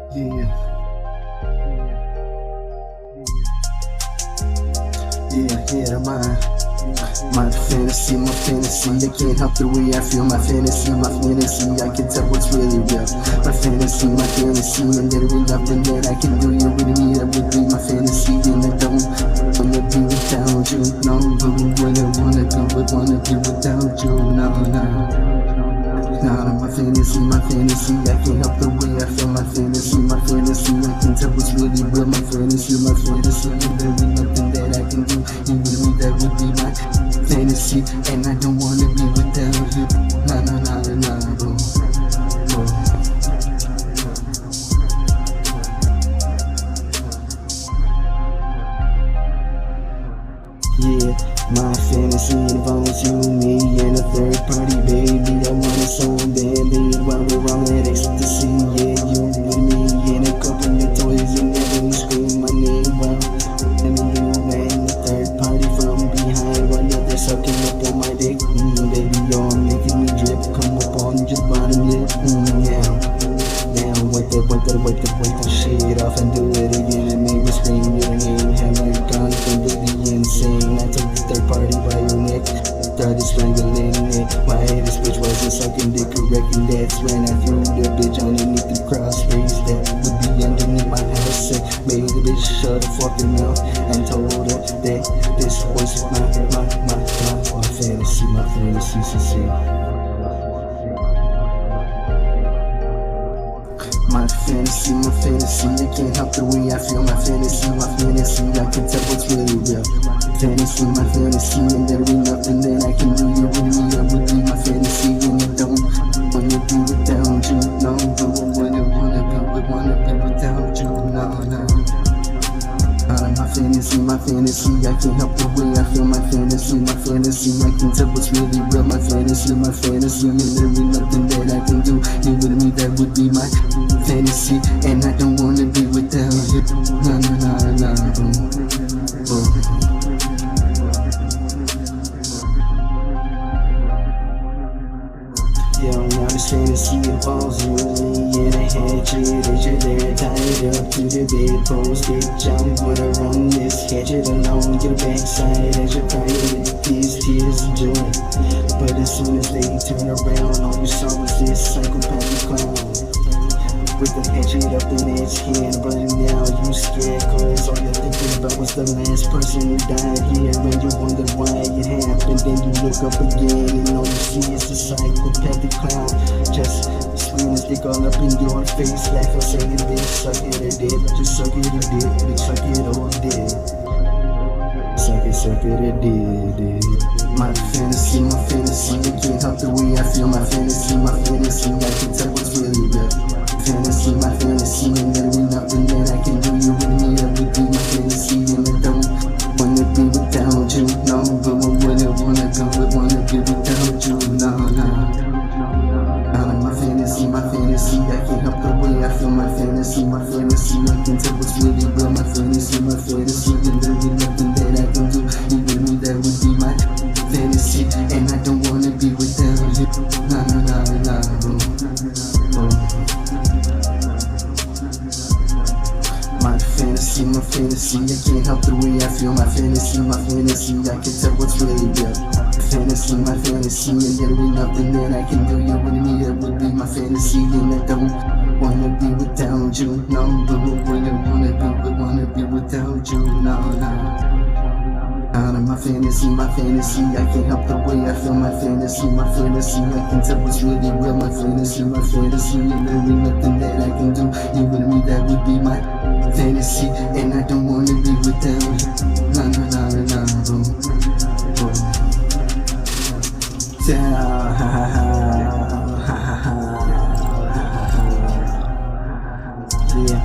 Yeah, yeah, my fantasy, I can't help the way I feel. My fantasy, I can tell what's really real. My fantasy, and there ain't nothing that I can do. You with me, that would be my fantasy, and I don't wanna be without you. No, but what I wanna do, wanna be without you. No, my fantasy, I can't help the way I feel. My fantasy, I can tell what's really real. My fantasy, and there ain't nothing that I can do. You with me, that would be my fantasy, and I don't wanna be without you. No. Yeah, my fantasy involves you, me, and a third party, baby. I want a song band-aid while we're on that ecstasy. Yeah, you with me, and a couple of toys, and then we scream my name while I'm you and the third party from behind while you're there sucking up on my dick. Baby, you're making me drip, come up on your bottom lip. Now, wipe the shit off and do it again and make me scream your name. Have I gone completely insane? I took the third party by your neck, started strangling it. Why this bitch wasn't sucking dick correct, and that's when I threw the bitch underneath the cross space that would be underneath my house. And made the bitch shut the fucking mouth and told her that this was my fantasy, My fantasy, I can't help the way I feel. My fantasy, I can tell what's really real. My fantasy, and there ain't nothing that I can do. You with me, that would be my fantasy, and I don't wanna be without you. No, but I wanna be without you. No. My fantasy, I can't help the way I feel. My fantasy, I can tell what's really real. My fantasy, and there ain't nothing that I can do. You with me, that would be my fantasy, and I don't wanna be without you. Yo, now this fantasy involves you and a hatchet as you're there tied up to the bedpost. Bitch, I'm gonna run this hatchet along your backside as you're crying these tears of joy. But as soon as they turn around, all you saw was this psychopathic clown with the hatchet up in its hand. But now you scared, cause all you're thinking about was the last person who died here, and you wonder why it happened. Then you look up again and all you see is a psychopathic clown just screaming stick all up in your face, laugh or saying, bitch, suck it or dip, just suck it or dip, bitch, suck it or dip, suck it or dip. My fantasy, I can't help the way I feel. My fantasy, I can tell what's really real. My fantasy, and there ain't nothing that I can do. You with me, that would be my fantasy, and I don't wanna be without you. No, but what I wanna be without you. No. My fantasy, I can't help the way I feel. My fantasy, I can tell what's really real. My fantasy, and there ain't nothing that I can do. You with me, that would be my fantasy, and I don't wanna be without you. My fantasy, I can't help the way I feel. My fantasy, I can tell what's really real. My fantasy, and there ain't nothing that I can do. You with me, that would be my fantasy, and I don't wanna be without you. No, but what I wanna be without you. No. My fantasy, I can't help the way I feel. My fantasy, I can tell what's really real. My fantasy, and there ain't nothing that I can do. You with me, that would be my fantasy, and I don't wanna be without you. Yeah,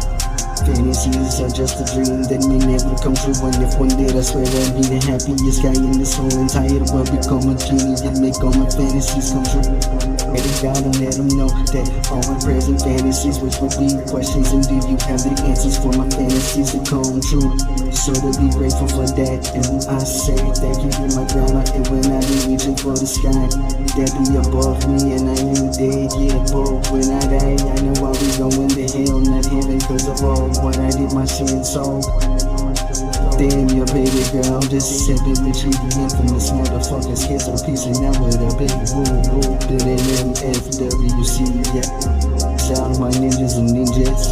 fantasy. fantasies are just a dream that may never come true. And if one day I swear I'll be the happiest guy in this whole entire world, become a genie and make all my fantasies come true. Pray to God and let him know that all my prayers and fantasies, which would be questions, and do you have the answers for my fantasies to come true? So to be grateful for that, and I say thank you to my grandma. And when I be reaching for the sky, that be above me, and I ain't dead yet, but when I die, I know I'll be going to hell, not heaven, cause of all what I did, my sins so. Damn your baby girl, this is heaven, bitch, you the infamous motherfuckers, kiss a piece and now with a big woo woo, bit MFWC, yeah. Shout out my ninjas and ninjas.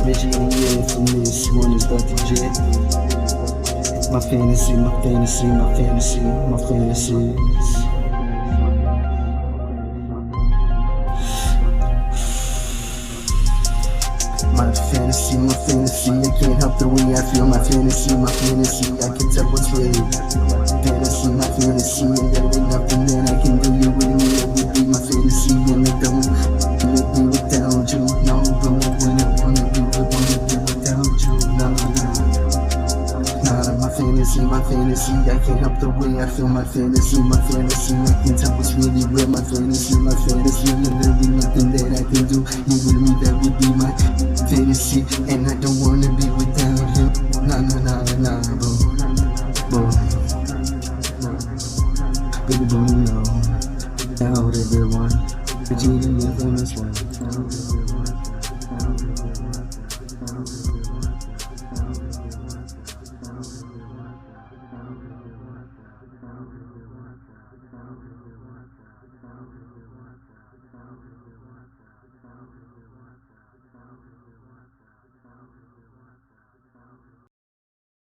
Bitch, the infamous one is about to jet. My fantasy, my fantasy, my fantasy, my fantasies. My fantasy, I can't help the way I feel. My fantasy, I can tell what's real. Fantasy, my fantasy, and there ain't nothing that I can do. You with me, it would be my fantasy, and I don't make me without you. No, but I wanna be without you. No, my fantasy, I can't help the way I feel. My fantasy, I can tell what's really real. My fantasy, and there ain't nothing that I can do. You with me, that would be my fantasy, and I don't wanna be without you. Nah, boo. Baby, boo, no. Out everyone, the genie is on this one.